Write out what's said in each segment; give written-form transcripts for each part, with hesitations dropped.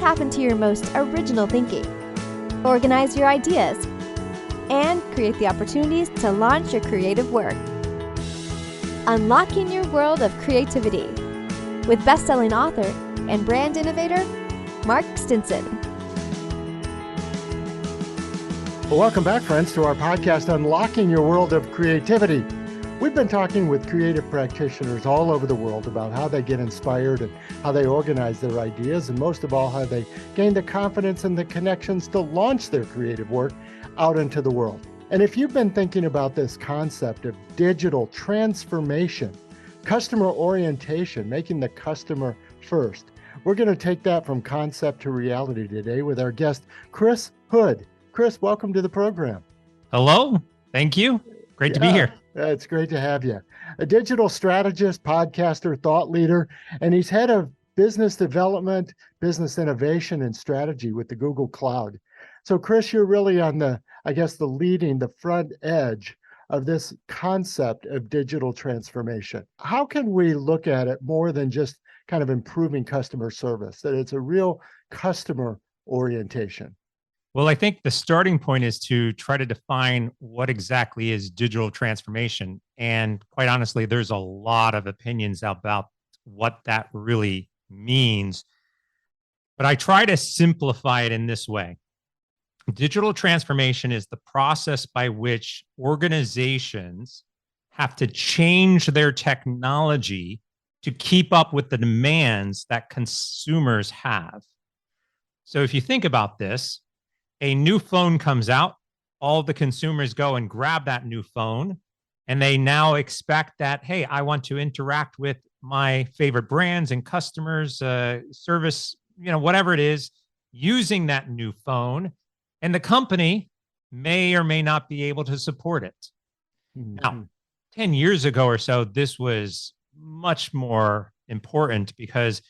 tap into your most original thinking, organize your ideas, and create the opportunities to launch your creative work. Unlocking your world of creativity with best-selling author and brand innovator, Mark Stinson. Well, welcome back, friends, to our podcast, Unlocking Your World of Creativity. We've been talking with creative practitioners all over the world about how they get inspired and how they organize their ideas, and most of all, how they gain the confidence and the connections to launch their creative work out into the world. And if you've been thinking about this concept of digital transformation, customer orientation, making the customer first, we're going to take that from concept to reality today with our guest, Chris Hood. Chris, welcome to the program. Hello. Thank you. Great to be here. It's great to have you. A digital strategist, podcaster, thought leader, and he's head of business development, business innovation, and strategy with the Google Cloud. So, Chris, you're really on the front edge of this concept of digital transformation. How can we look at it more than just kind of improving customer service, that it's a real customer orientation? Well, I think the starting point is to try to define what exactly is digital transformation. And quite honestly, there's a lot of opinions about what that really means. But I try to simplify it in this way. Digital transformation is the process by which organizations have to change their technology to keep up with the demands that consumers have. So if you think about this, a new phone comes out, all the consumers go and grab that new phone, and they now expect that, hey, I want to interact with my favorite brands and customers, service, whatever it is, using that new phone, and the company may or may not be able to support it. Mm-hmm. Now, 10 years ago or so, this was much more important because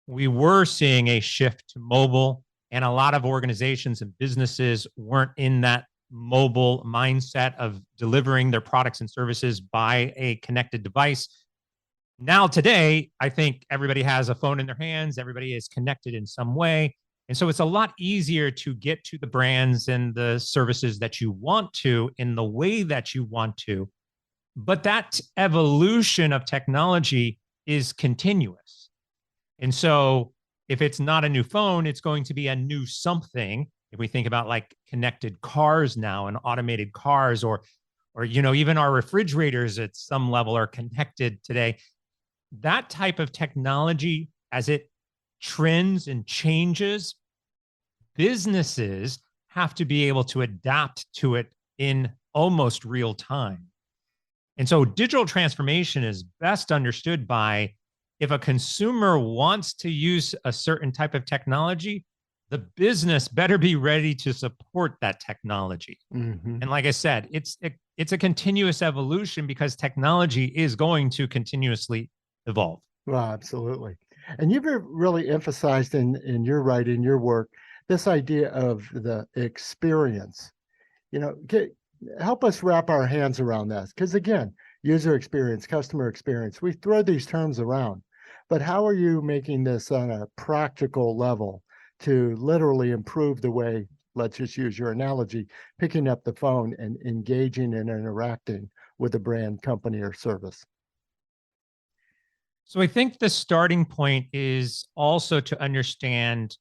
we were seeing a shift to mobile. And a lot of organizations and businesses weren't in that mobile mindset of delivering their products and services by a connected device. Now, today, I think everybody has a phone in their hands. Everybody is connected in some way. And so it's a lot easier to get to the brands and the services that you want to in the way that you want to. But that evolution of technology is continuous. And so if it's not a new phone, it's going to be a new something. If we think about like connected cars now and automated cars, or even our refrigerators at some level are connected today. That type of technology, as it trends and changes, businesses have to be able to adapt to it in almost real time. And so digital transformation is best understood by, if a consumer wants to use a certain type of technology, the business better be ready to support that technology. Mm-hmm. And like I said, it's a continuous evolution because technology is going to continuously evolve. Well, absolutely. And you've really emphasized in your writing, your work, this idea of the experience. Help us wrap our hands around that. Because again, user experience, customer experience, we throw these terms around. But how are you making this on a practical level to literally improve the way, let's just use your analogy, picking up the phone and engaging and interacting with a brand, company, or service? So I think the starting point is also to understand,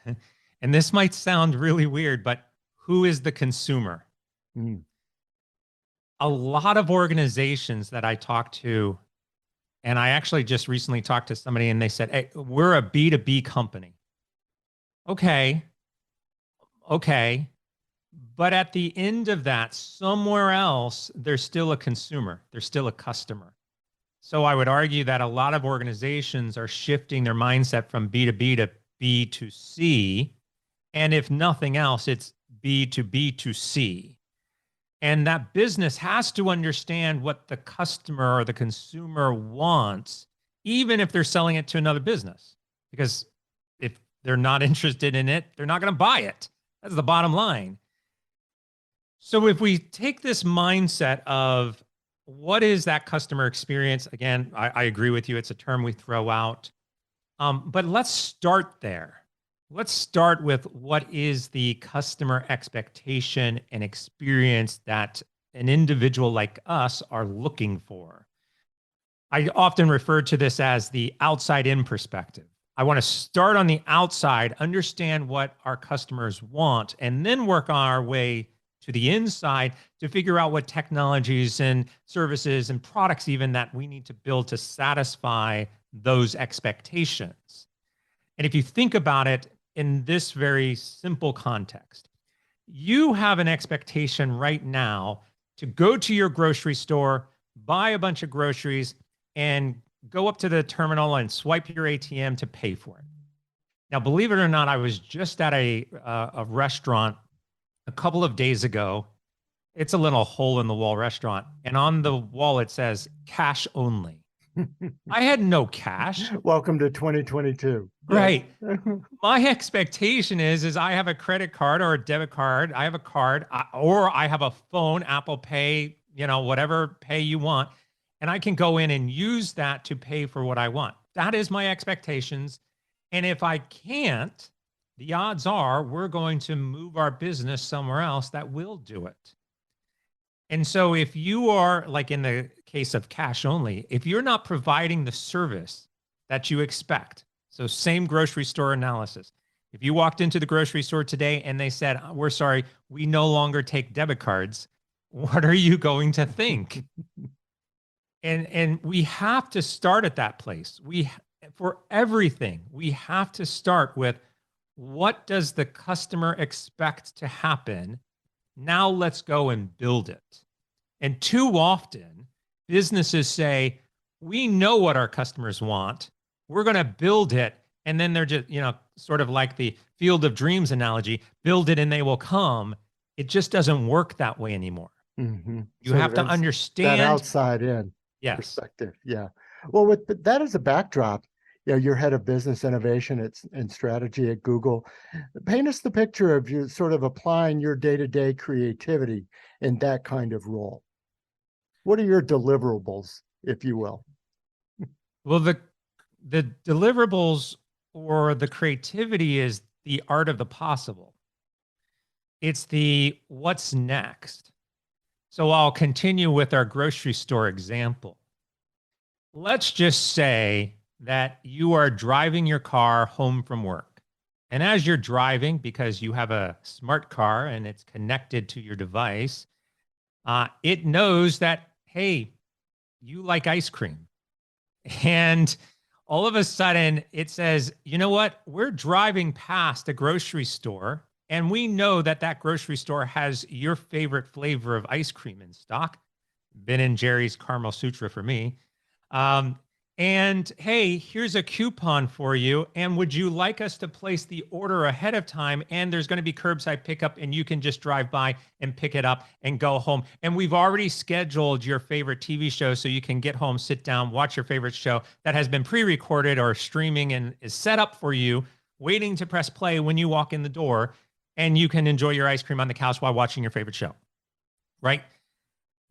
and this might sound really weird, but who is the consumer? Mm. A lot of organizations that I talk to, and I actually just recently talked to somebody and they said, hey, we're a B2B company. Okay. But at the end of that, somewhere else, there's still a consumer. There's still a customer. So I would argue that a lot of organizations are shifting their mindset from B2B to B2C. And if nothing else, it's B2B2C. And that business has to understand what the customer or the consumer wants, even if they're selling it to another business. Because if they're not interested in it, they're not going to buy it. That's the bottom line. So if we take this mindset of what is that customer experience? Again, I agree with you. It's a term we throw out. But let's start there. Let's start with what is the customer expectation and experience that an individual like us are looking for. I often refer to this as the outside in perspective. I want to start on the outside, understand what our customers want, and then work on our way to the inside to figure out what technologies and services and products even that we need to build to satisfy those expectations. And if you think about it in this very simple context, you have an expectation right now to go to your grocery store, buy a bunch of groceries, and go up to the terminal and swipe your ATM to pay for it. Now, believe it or not, I was just at a restaurant a couple of days ago. It's a little hole in the wall restaurant, and on the wall it says cash only. I had no cash. Welcome to 2022. Right. My expectation is I have a credit card or a debit card. I have a card or I have a phone, Apple Pay, whatever pay you want. And I can go in and use that to pay for what I want. That is my expectations. And if I can't, the odds are we're going to move our business somewhere else that will do it. And so if you are, like in the case of cash only, if you're not providing the service that you expect, so same grocery store analysis. If you walked into the grocery store today and they said, we're sorry, we no longer take debit cards, what are you going to think? And we have to start at that place. For everything, we have to start with what does the customer expect to happen? Now let's go and build it. And too often, businesses say, we know what our customers want. We're going to build it. And then they're just, sort of like the field of dreams analogy, build it and they will come. It just doesn't work that way anymore. Mm-hmm. You have to understand that outside in perspective. Yeah. Well, with that as a backdrop, you're head of business innovation and strategy at Google. Paint us the picture of you sort of applying your day-to-day creativity in that kind of role. What are your deliverables, if you will? Well, the deliverables or the creativity is the art of the possible. It's the what's next. So I'll continue with our grocery store example. Let's just say that you are driving your car home from work. And as you're driving, because you have a smart car and it's connected to your device, it knows that, hey, you like ice cream. And all of a sudden it says, you know what? We're driving past a grocery store and we know that that grocery store has your favorite flavor of ice cream in stock. Ben & Jerry's Caramel Sutra for me. And hey, here's a coupon for you. And would you like us to place the order ahead of time? And there's going to be curbside pickup and you can just drive by and pick it up and go home. And we've already scheduled your favorite TV show so you can get home, sit down, watch your favorite show that has been pre-recorded or streaming and is set up for you, waiting to press play when you walk in the door. And you can enjoy your ice cream on the couch while watching your favorite show, right?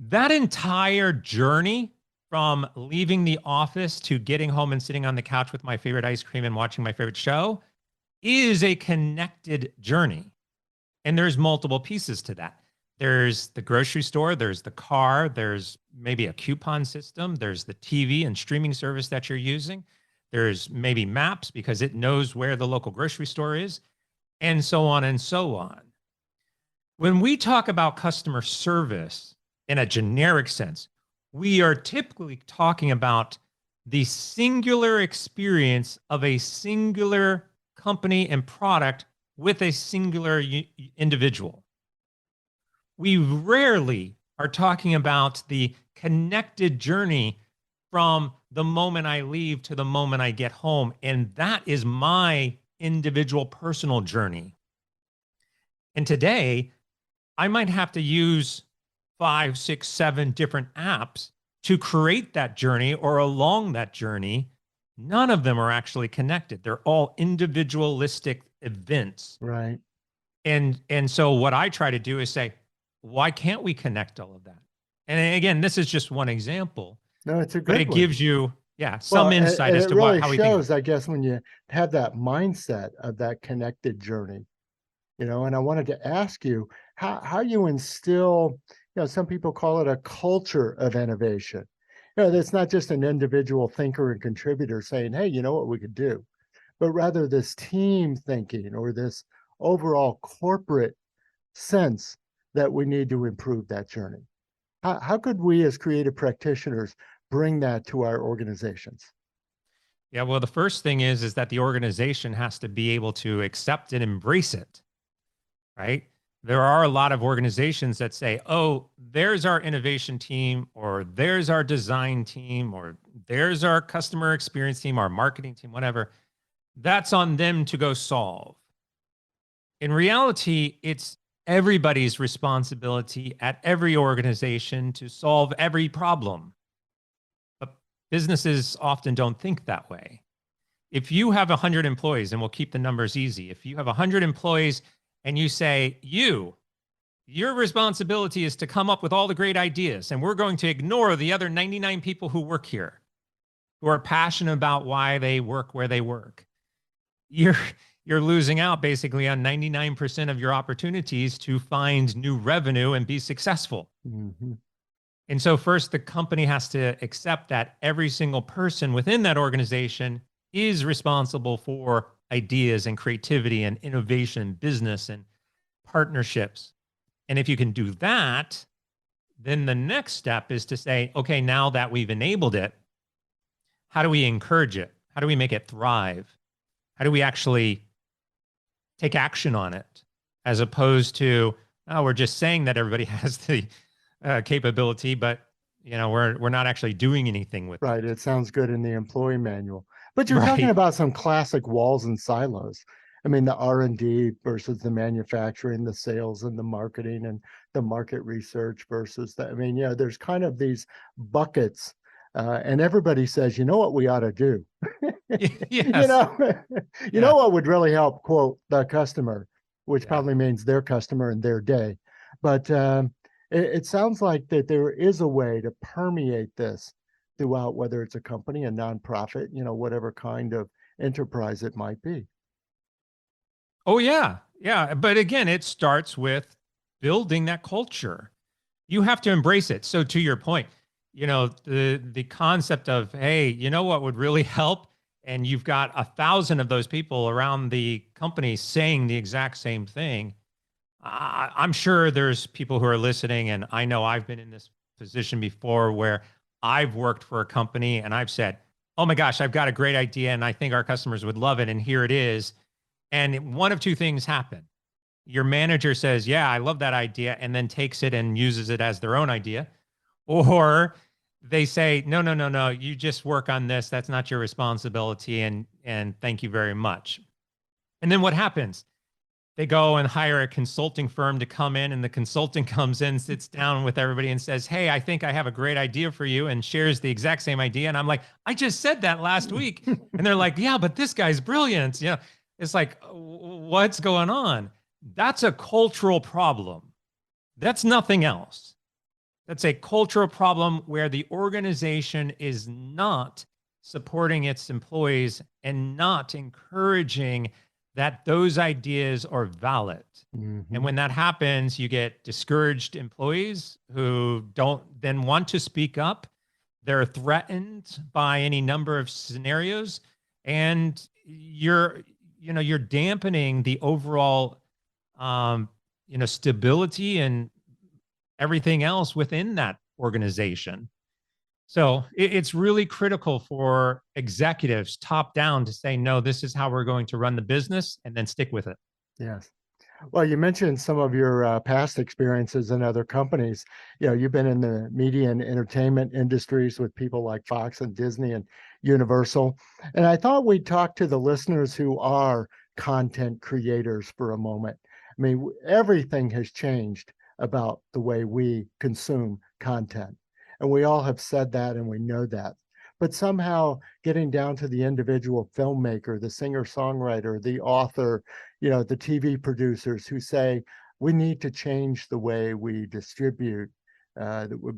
That entire journey from leaving the office to getting home and sitting on the couch with my favorite ice cream and watching my favorite show is a connected journey. And there's multiple pieces to that. There's the grocery store, there's the car, there's maybe a coupon system, there's the TV and streaming service that you're using. There's maybe maps because it knows where the local grocery store is, and so on and so on. When we talk about customer service in a generic sense, we are typically talking about the singular experience of a singular company and product with a singular individual. We rarely are talking about the connected journey from the moment I leave to the moment I get home. And that is my individual personal journey. And today, I might have to use 5, 6, 7 different apps to create that journey or along that journey. None of them are actually connected. They're all individualistic events. Right. And so what I try to do is say, why can't we connect all of that? And again, this is just one example. No, it's a good but it one. gives you Yeah, Well, some insight and as it to what really how we think about shows, I guess, when you have that mindset of that connected journey, and I wanted to ask you how you instill, some people call it a culture of innovation. That's not just an individual thinker and contributor saying, hey, you know what we could do, but rather this team thinking or this overall corporate sense that we need to improve that journey. How could we as creative practitioners bring that to our organizations? Yeah, well, the first thing is that the organization has to be able to accept and embrace it, right? There are a lot of organizations that say, "Oh, there's our innovation team, or there's our design team, or there's our customer experience team, our marketing team, whatever. That's on them to go solve." In reality, it's everybody's responsibility at every organization to solve every problem. But businesses often don't think that way. If you have 100 employees, and we'll keep the numbers easy, if you have 100 employees and you say, your responsibility is to come up with all the great ideas, and we're going to ignore the other 99 people who work here, who are passionate about why they work where they work. You're you're losing out basically on 99% of your opportunities to find new revenue and be successful. Mm-hmm. And so first the company has to accept that every single person within that organization is responsible for ideas and creativity and innovation, business and partnerships. And if you can do that, then the next step is to say, okay, now that we've enabled it, how do we encourage it? How do we make it thrive? How do we actually take action on it, as opposed to, oh, we're just saying that everybody has the capability, but we're not actually doing anything with Right. it. It sounds good in the employee manual, but you're talking Right. about some classic walls and silos. I mean, the R&D versus the manufacturing, the sales and the marketing and the market research versus the, I mean, there's kind of these buckets, and everybody says, you know what we ought to do? you Yes. know, you Yeah. know what would really help, quote, the customer, which Yeah. probably means their customer and their day. But it sounds like that there is a way to permeate this throughout, whether it's a company, a nonprofit, whatever kind of enterprise it might be. Oh, yeah. Yeah. But again, it starts with building that culture. You have to embrace it. So to your point, the concept of, hey, you know what would really help? And you've got 1,000 of those people around the company saying the exact same thing. I'm sure there's people who are listening, and I know I've been in this position before where I've worked for a company and I've said, oh my gosh, I've got a great idea and I think our customers would love it. And here it is. And one of two things happen. Your manager says, yeah, I love that idea, and then takes it and uses it as their own idea. Or they say, no, no, no, no, you just work on this. That's not your responsibility. And thank you very much. And then what happens? They go and hire a consulting firm to come in, and the consultant comes in, sits down with everybody and says, hey, I think I have a great idea for you, and shares the exact same idea. And I'm like, I just said that last week. And they're like, yeah, but this guy's brilliant. It's like, what's going on? That's a cultural problem. That's nothing else. That's a cultural problem where the organization is not supporting its employees and not encouraging that those ideas are valid. And Mm-hmm. when that happens, you get discouraged employees who don't then want to speak up. They're threatened by any number of scenarios, and you're dampening the overall stability and everything else within that organization. So it's really critical for executives top down to say, no, this is how we're going to run the business, and then stick with it. Yes. Well, you mentioned some of your past experiences in other companies. You've been in the media and entertainment industries with people like Fox and Disney and Universal. And I thought we'd talk to the listeners who are content creators for a moment. I mean, everything has changed about the way we consume content. And we all have said that and we know that. But somehow getting down to the individual filmmaker, the singer songwriter, the author, the TV producers who say we need to change the way we distribute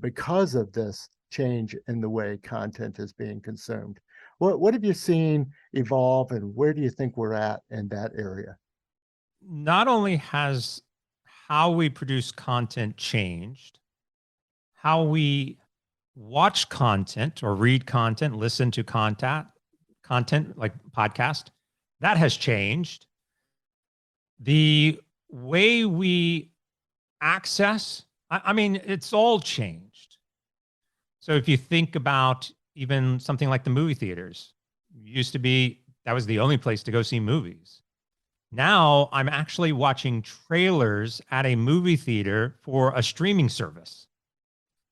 because of this change in the way content is being consumed. What have you seen evolve, and where do you think we're at in that area? Not only has how we produce content changed, how we watch content or read content, listen to content like podcast, that has changed. The way we access, I mean, it's all changed. So if you think about even something like the movie theaters, used to be that was the only place to go see movies. Now I'm actually watching trailers at a movie theater for a streaming service.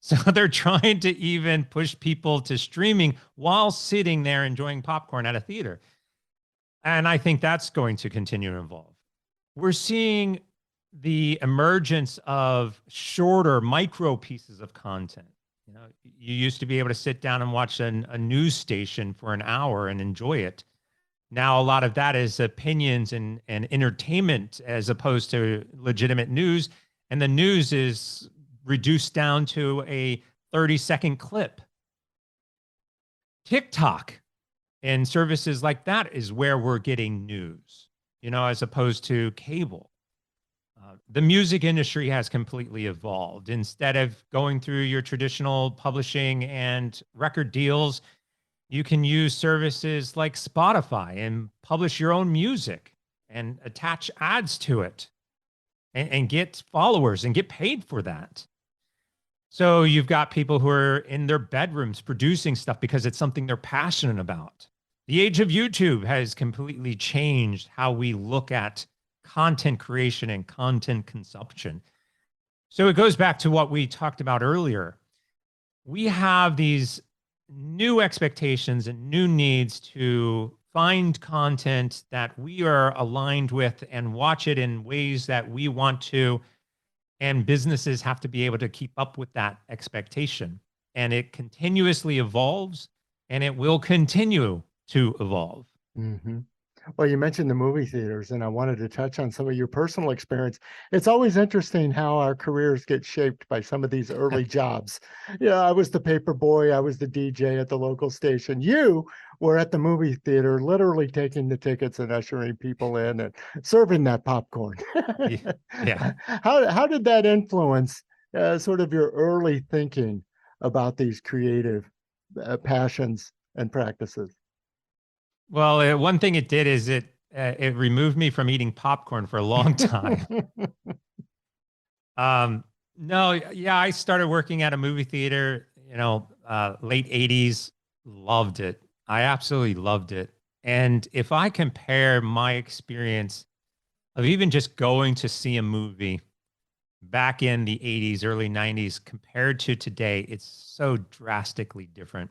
So they're trying to even push people to streaming while sitting there enjoying popcorn at a theater. And I think that's going to continue to evolve. We're seeing the emergence of shorter micro pieces of content. You know, you used to be able to sit down and watch a news station for an hour and enjoy it. Now, a lot of that is opinions and entertainment as opposed to legitimate news. And the news is reduced down to a 30-second clip. TikTok and services like that is where we're getting news, you know, as opposed to cable. The music industry has completely evolved. Instead of going through your traditional publishing and record deals, you can use services like Spotify and publish your own music and attach ads to it and get followers and get paid for that. So you've got people who are in their bedrooms producing stuff because it's something they're passionate about. The age of YouTube has completely changed how we look at content creation and content consumption. So it goes back to what we talked about earlier. We have these new expectations and new needs to find content that we are aligned with and watch it in ways that we want to. And businesses have to be able to keep up with that expectation. And it continuously evolves, and it will continue to evolve. Mm-hmm. Well, you mentioned the movie theaters, and I wanted to touch on some of your personal experience. It's always interesting how our careers get shaped by some of these early jobs. Yeah, I was the paper boy, I was the DJ at the local station. You were at the movie theater, literally taking the tickets and ushering people in and serving that popcorn. Yeah. How did that influence sort of your early thinking about these creative passions and practices? Well, one thing it did is it removed me from eating popcorn for a long time. No, yeah, I started working at a movie theater, you know, late 80s. Loved it. I absolutely loved it. And if I compare my experience of even just going to see a movie back in the 80s, early 90s compared to today, it's so drastically different.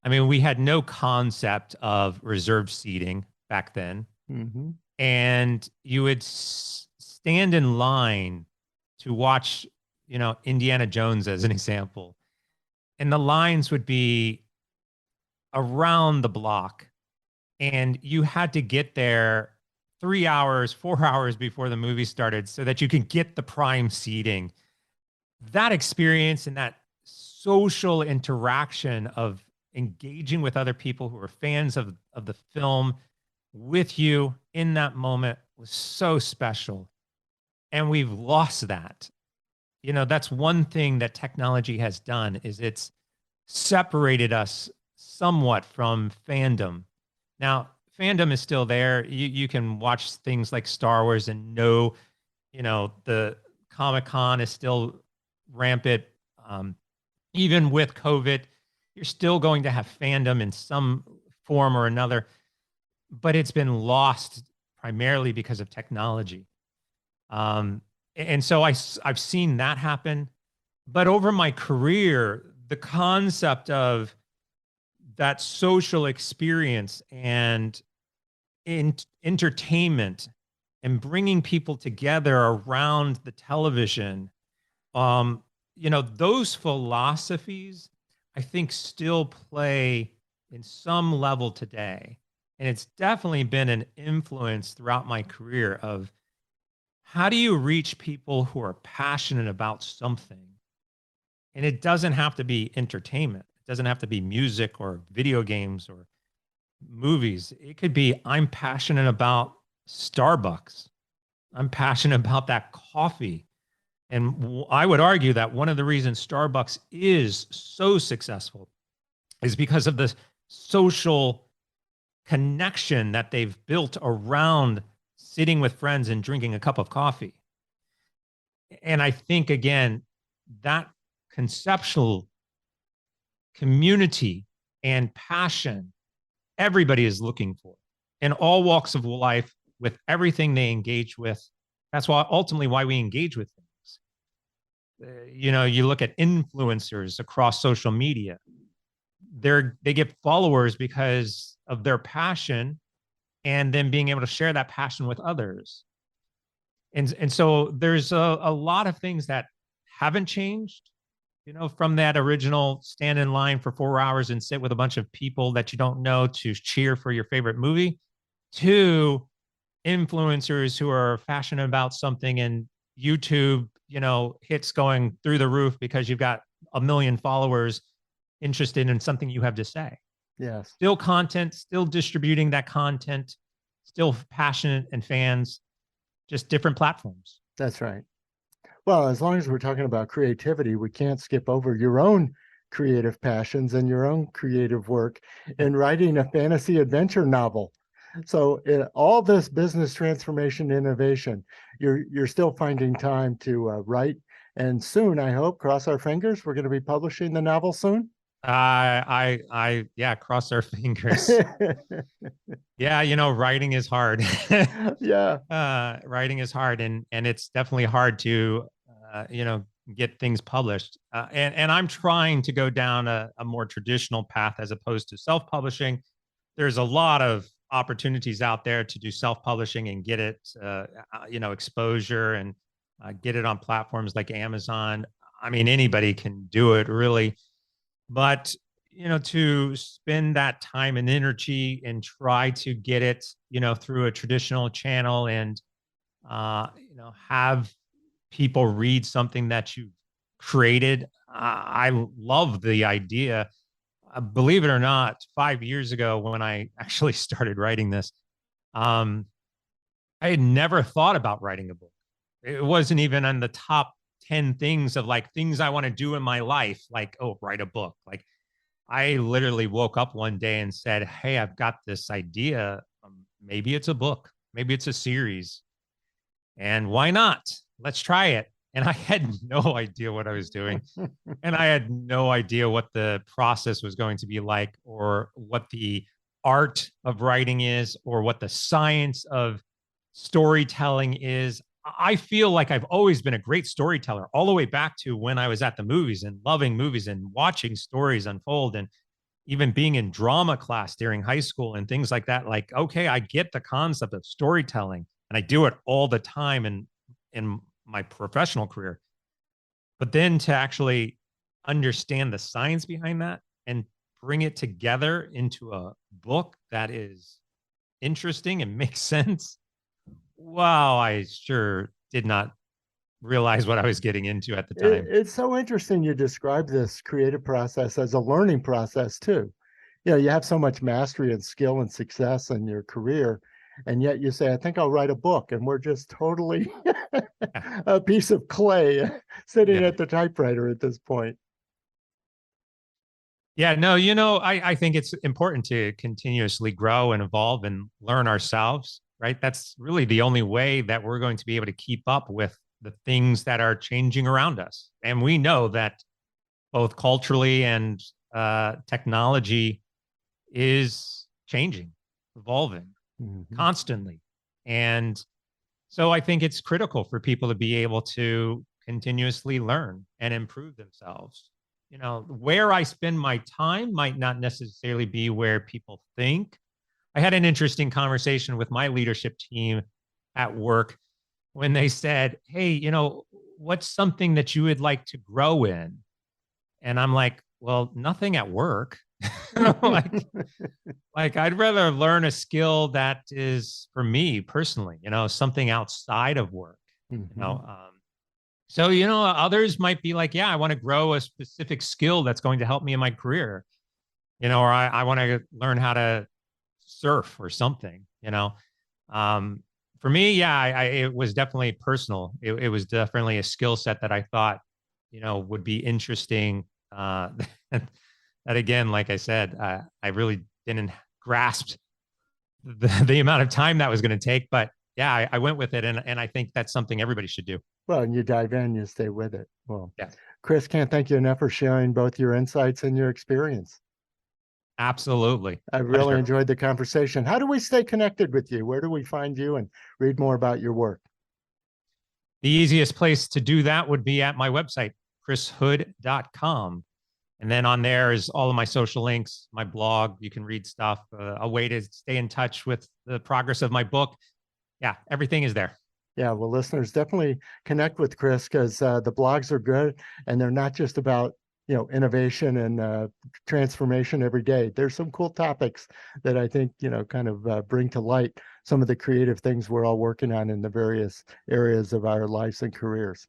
I mean, we had no concept of reserved seating back then. Mm-hmm. And you would stand in line to watch, you know, Indiana Jones as an example. And the lines would be around the block. And you had to get there 3 hours, 4 hours before the movie started so that you could get the prime seating. That experience and that social interaction of engaging with other people who are fans of the film with you in that moment was so special. And we've lost that. You know, that's one thing that technology has done is it's separated us somewhat from fandom. Now, fandom is still there. You can watch things like Star Wars and know, you know, the Comic-Con is still rampant. Even with COVID, you're still going to have fandom in some form or another, but it's been lost primarily because of technology. And so I've seen that happen. But over my career, the concept of that social experience and entertainment and bringing people together around the television, you know, those philosophies, I think, still play in some level today. And it's definitely been an influence throughout my career of how do you reach people who are passionate about something And it doesn't have to be entertainment. It doesn't have to be music or video games or movies. It could be, I'm passionate about Starbucks. I'm passionate about that coffee. And I would argue that one of the reasons Starbucks is so successful is because of the social connection that they've built around sitting with friends and drinking a cup of coffee. And I think, again, that conceptual community and passion, everybody is looking for in all walks of life with everything they engage with. That's why ultimately why we engage with things. You look at influencers across social media. They get followers because of their passion and then being able to share that passion with others. And so there's a lot of things that haven't changed, from that original stand in line for 4 hours and sit with a bunch of people that you don't know to cheer for your favorite movie, to influencers who are passionate about something and YouTube, hits going through the roof because you've got 1 million followers interested in something you have to say. Yes. Still content, still distributing that content, still passionate and fans, just different platforms. That's right. Well, as long as we're talking about creativity, we can't skip over your own creative passions and your own creative work in writing a fantasy adventure novel. So all this business transformation innovation, you're still finding time to write. And soon, I hope, cross our fingers, we're going to be publishing the novel soon. Yeah, cross our fingers. Yeah, writing is hard. Yeah. Writing is hard, and it's definitely hard to get things published. And I'm trying to go down a more traditional path as opposed to self-publishing. There's a lot of opportunities out there to do self-publishing and get it, exposure and get it on platforms like Amazon. I mean, anybody can do it, really. But to spend that time and energy and try to get it, through a traditional channel and have people read something that you've created. I love the idea. Believe it or not, 5 years ago when I actually started writing this, I had never thought about writing a book. It wasn't even on the top 10 things of like things I want to do in my life, like, oh, write a book. Like, I literally woke up one day and said, hey, I've got this idea. Maybe it's a book, maybe it's a series. And why not? Let's try it. And I had no idea what I was doing. And I had no idea what the process was going to be like, or what the art of writing is, or what the science of storytelling is. I feel like I've always been a great storyteller, all the way back to when I was at the movies and loving movies and watching stories unfold, and even being in drama class during high school and things like that. Like, okay, I get the concept of storytelling, and I do it all the time in my professional career. But then to actually understand the science behind that and bring it together into a book that is interesting and makes sense. Wow, I sure did not realize what I was getting into at the time. It's so interesting you describe this creative process as a learning process too. You have so much mastery and skill and success in your career, and yet you say, I think I'll write a book, and we're just totally a piece of clay sitting at the typewriter at this point. Yeah, no, I think it's important to continuously grow and evolve and learn ourselves, right? That's really the only way that we're going to be able to keep up with the things that are changing around us. And we know that both culturally and technology is changing, evolving constantly. And so I think it's critical for people to be able to continuously learn and improve themselves. Where I spend my time might not necessarily be where people think. I had an interesting conversation with my leadership team at work when they said, hey, what's something that you would like to grow in? And I'm like, well, nothing at work. like I'd rather learn a skill that is for me personally, something outside of work, So, others might be like, yeah, I want to grow a specific skill that's going to help me in my career, or I want to learn how to surf or something, Um, for me, yeah, it was definitely personal. It was definitely a skill set that I thought, would be interesting. That again, like I said, I really didn't grasp the amount of time that was going to take, but yeah, I went with it. And I think that's something everybody should do. Well, and you dive in, you stay with it. Well, Yeah, Chris, can't thank you enough for sharing both your insights and your experience. absolutely. I really Pleasure. enjoyed the conversation. How do we stay connected with you? Where do we find you and read more about your work? The easiest place to do that would be at my website, chrishood.com. And then on there is all of my social links, my blog. You can read stuff, a way to stay in touch with the progress of my book. Yeah, everything is there. Yeah, well, listeners, definitely connect with Chris because the blogs are good and they're not just about innovation and transformation every day. There's some cool topics that I think kind of bring to light some of the creative things we're all working on in the various areas of our lives and careers.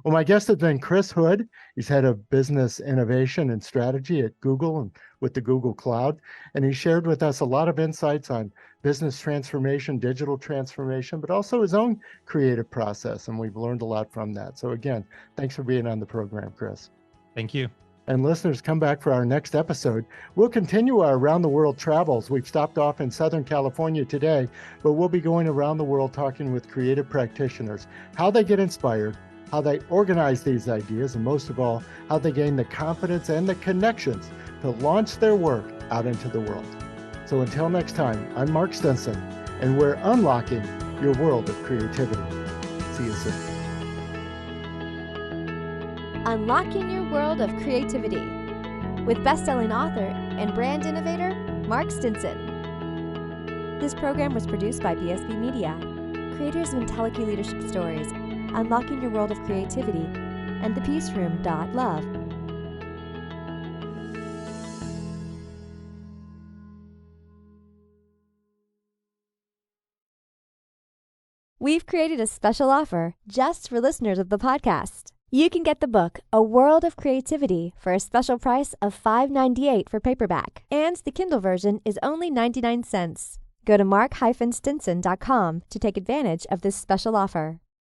Well, my guest has been Chris Hood. He's head of business innovation and strategy at Google and with the Google Cloud. And he shared with us a lot of insights on business transformation, digital transformation, but also his own creative process. And we've learned a lot from that. So again, thanks for being on the program, Chris. Thank you. And listeners, come back for our next episode. We'll continue our around the world travels. We've stopped off in Southern California today, but we'll be going around the world talking with creative practitioners, how they get inspired, how they organize these ideas, and most of all, how they gain the confidence and the connections to launch their work out into the world. So until next time, I'm Mark Stinson, and we're unlocking your world of creativity. See you soon. Unlocking Your World of Creativity with best-selling author and brand innovator, Mark Stinson. This program was produced by BSB Media, creators of IntelliKey Leadership Stories, Unlocking Your World of Creativity, and thepeaceroom.love. We've created a special offer just for listeners of the podcast. You can get the book, A World of Creativity, for a special price of $5.98 for paperback, and the Kindle version is only 99 cents. Go to mark-stinson.com to take advantage of this special offer.